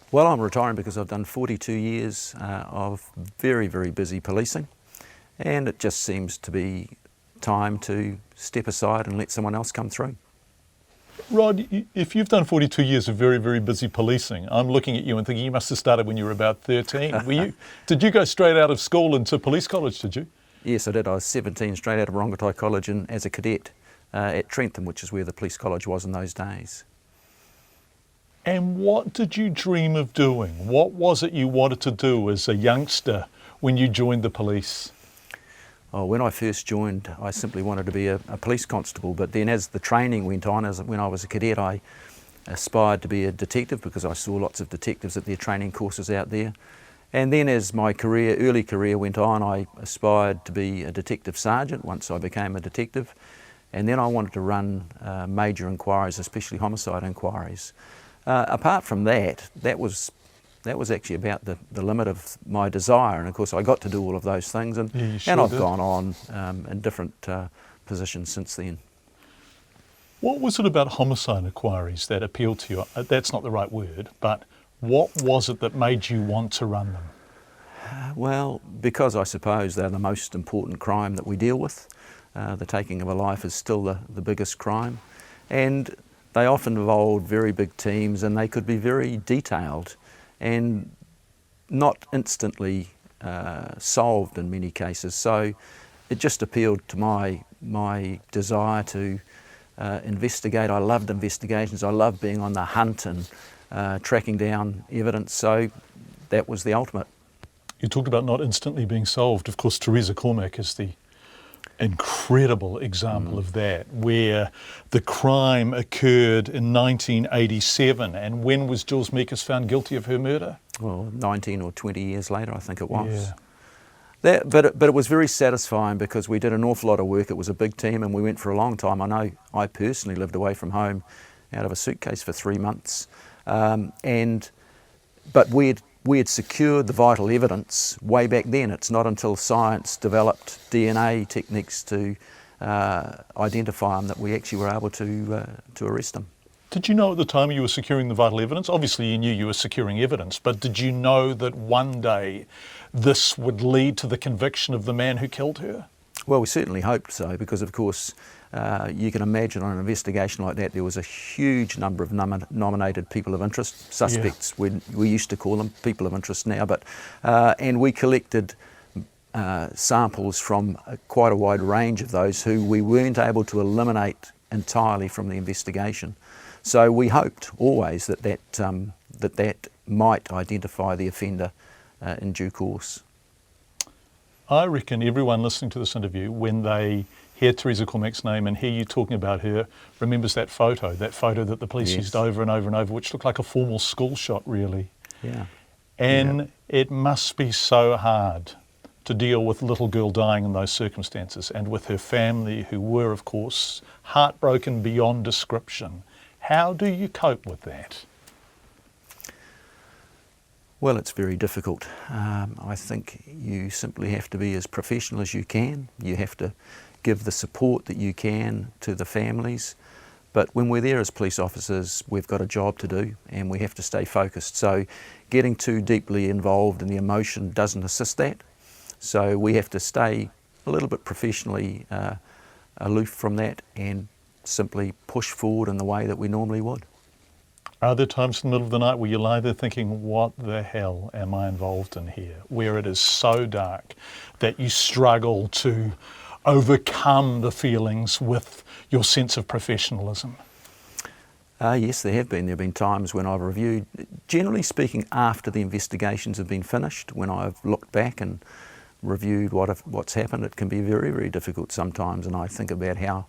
Well, I'm retiring because I've done 42 years of very, very busy policing, and it just seems to be time to step aside and let someone else come through. Rod, if you've done 42 years of very, very busy policing, I'm looking at you and thinking you must have started when you were about 13. Did you go straight out of school into police college, did you? Yes, I did. I was 17, straight out of Rongotai College and as a cadet at Trentham, which is where the police college was in those days. And what did you dream of doing? What was it you wanted to do as a youngster when you joined the police? Oh, when I first joined, I simply wanted to be a police constable, but then as the training went on, when I was a cadet, I aspired to be a detective because I saw lots of detectives at their training courses out there. And then as my early career went on, I aspired to be a detective sergeant once I became a detective. And then I wanted to run major inquiries, especially homicide inquiries. Apart from that, that was actually about the limit of my desire, and of course I got to do all of those things, and I've gone on in different positions since then. What was it about homicide inquiries that appealed to you? That's not the right word, but what was it that made you want to run them? Well, because I suppose they're the most important crime that we deal with. The taking of a life is still the biggest crime, and they often involved very big teams, and they could be very detailed and not instantly solved in many cases. So it just appealed to my desire to investigate. I loved investigations. I loved being on the hunt and tracking down evidence. So that was the ultimate. You talked about not instantly being solved. Of course, Theresa Cormack is the incredible example of that, where the crime occurred in 1987, and when was Jules Meekes found guilty of her murder? Well, 19 or 20 years later, I think it was. Yeah. But it was very satisfying because we did an awful lot of work. It was a big team, and we went for a long time. I know I personally lived away from home out of a suitcase for 3 months, but we had secured the vital evidence way back then. It's not until science developed DNA techniques to identify them that we actually were able to arrest them. Did you know at the time you were securing the vital evidence? Obviously you knew you were securing evidence, but did you know that one day this would lead to the conviction of the man who killed her? Well, we certainly hoped so, because of course you can imagine on an investigation like that there was a huge number of nominated people of interest, suspects. Yeah. We used to call them people of interest now, but and we collected samples from quite a wide range of those who we weren't able to eliminate entirely from the investigation. So we hoped always that might identify the offender in due course. I reckon everyone listening to this interview, when they hear Theresa Cormack's name and hear you talking about her, remembers that photo that the police used over and over and over, which looked like a formal school shot, really. Yeah. And it must be so hard to deal with a little girl dying in those circumstances, and with her family, who were, of course, heartbroken beyond description. How do you cope with that? Well, it's very difficult. I think you simply have to be as professional as you can. You have to give the support that you can to the families. But when we're there as police officers, we've got a job to do and we have to stay focused. So getting too deeply involved in the emotion doesn't assist that. So we have to stay a little bit professionally aloof from that and simply push forward in the way that we normally would. Are there times in the middle of the night where you lie there thinking, what the hell am I involved in here? Where it is so dark that you struggle to overcome the feelings with your sense of professionalism? Yes, there have been. There have been times when I've reviewed, generally speaking, after the investigations have been finished, when I've looked back and reviewed what's happened. It can be very, very difficult sometimes, and I think about how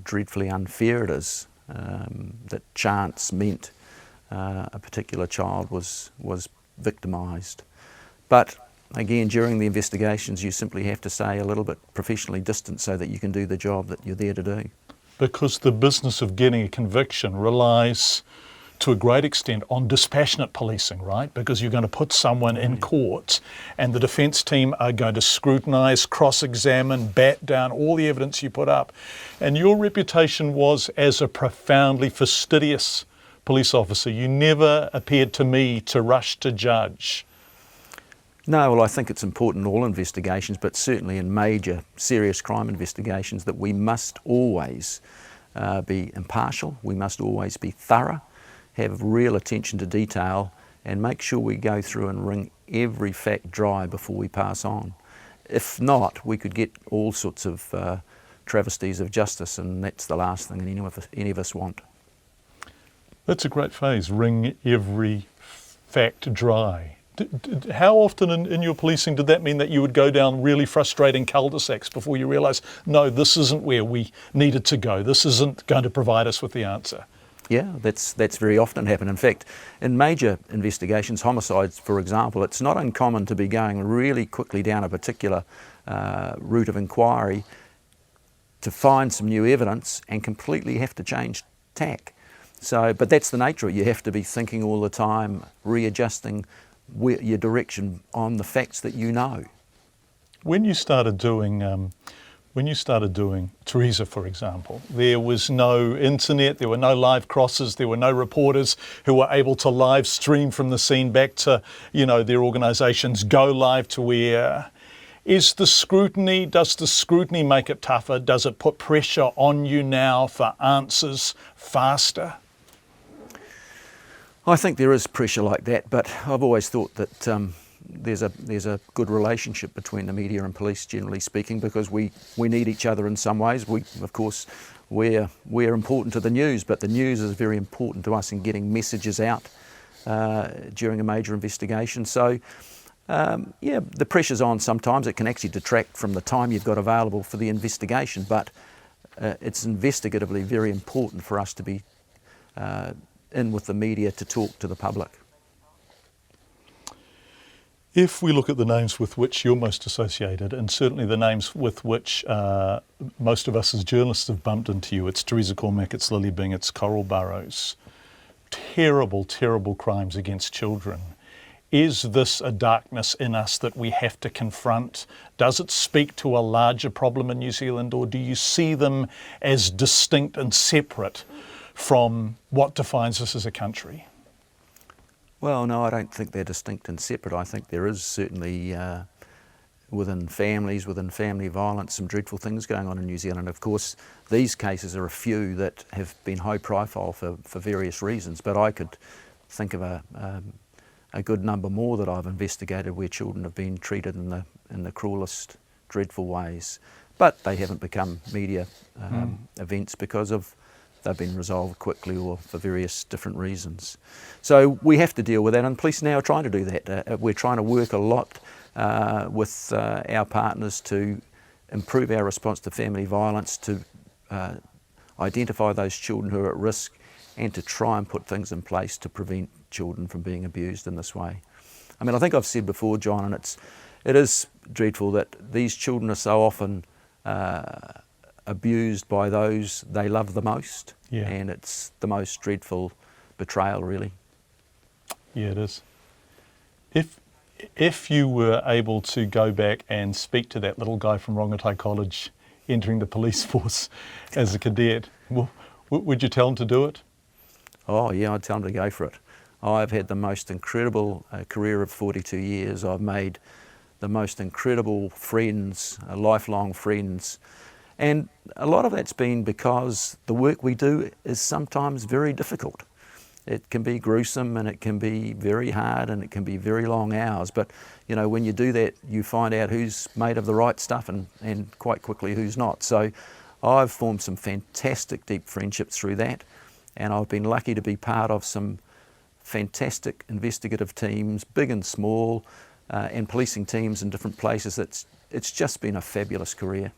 dreadfully unfair it is that chance meant a particular child was victimised. But again, during the investigations, you simply have to stay a little bit professionally distant so that you can do the job that you're there to do. Because the business of getting a conviction relies to a great extent on dispassionate policing, right? Because you're going to put someone in court and the defence team are going to scrutinise, cross-examine, bat down all the evidence you put up. And your reputation was as a profoundly fastidious police officer, you never appeared to me to rush to judge. No, well, I think it's important in all investigations, but certainly in major serious crime investigations, that we must always be impartial, we must always be thorough, have real attention to detail, and make sure we go through and wring every fact dry before we pass on. If not, we could get all sorts of travesties of justice, and that's the last thing any of us want. That's a great phrase, wring every fact dry. How often in your policing did that mean that you would go down really frustrating cul-de-sacs before you realise, no, this isn't where we needed to go, this isn't going to provide us with the answer? Yeah, that's very often happened. In fact, in major investigations, homicides, for example, it's not uncommon to be going really quickly down a particular route of inquiry to find some new evidence and completely have to change tack. So, but that's the nature of it. You have to be thinking all the time, readjusting your direction on the facts that you know. When you started doing Theresa, for example, there was no internet, there were no live crosses, there were no reporters who were able to live stream from the scene back to, their organisations go live to air. Does the scrutiny make it tougher? Does it put pressure on you now for answers faster? I think there is pressure like that, but I've always thought that there's a good relationship between the media and police, generally speaking, because we need each other in some ways. We're important to the news, but the news is very important to us in getting messages out during a major investigation. So, the pressure's on sometimes. It can actually detract from the time you've got available for the investigation, but it's investigatively very important for us to be in with the media to talk to the public. If we look at the names with which you're most associated, and certainly the names with which most of us as journalists have bumped into you, it's Theresa Cormack, it's Lily Bing, it's Coral Burrows. Terrible, terrible crimes against children. Is this a darkness in us that we have to confront? Does it speak to a larger problem in New Zealand, or do you see them as distinct and separate from what defines us as a country? Well, no, I don't think they're distinct and separate. I think there is certainly within families, within family violence, some dreadful things going on in New Zealand. Of course, these cases are a few that have been high profile for various reasons, but I could think of a good number more that I've investigated where children have been treated in the cruelest, dreadful ways. But they haven't become media events because they've been resolved quickly or for various different reasons. So we have to deal with that, and police now are trying to do that. We're trying to work a lot with our partners to improve our response to family violence, to identify those children who are at risk, and to try and put things in place to prevent children from being abused in this way. I mean, I think I've said before, John, and it is dreadful that these children are so often abused by those they love the most, and it's the most dreadful betrayal, really. Yeah, it is. If you were able to go back and speak to that little guy from Rongotai College entering the police force as a cadet, would you tell him to do it? Oh yeah, I'd tell him to go for it. I've had the most incredible career of 42 years. I've made the most incredible friends, lifelong friends. And a lot of that's been because the work we do is sometimes very difficult. It can be gruesome and it can be very hard and it can be very long hours. But when you do that, you find out who's made of the right stuff and quite quickly who's not. So I've formed some fantastic deep friendships through that. And I've been lucky to be part of some fantastic investigative teams, big and small, and policing teams in different places. It's just been a fabulous career.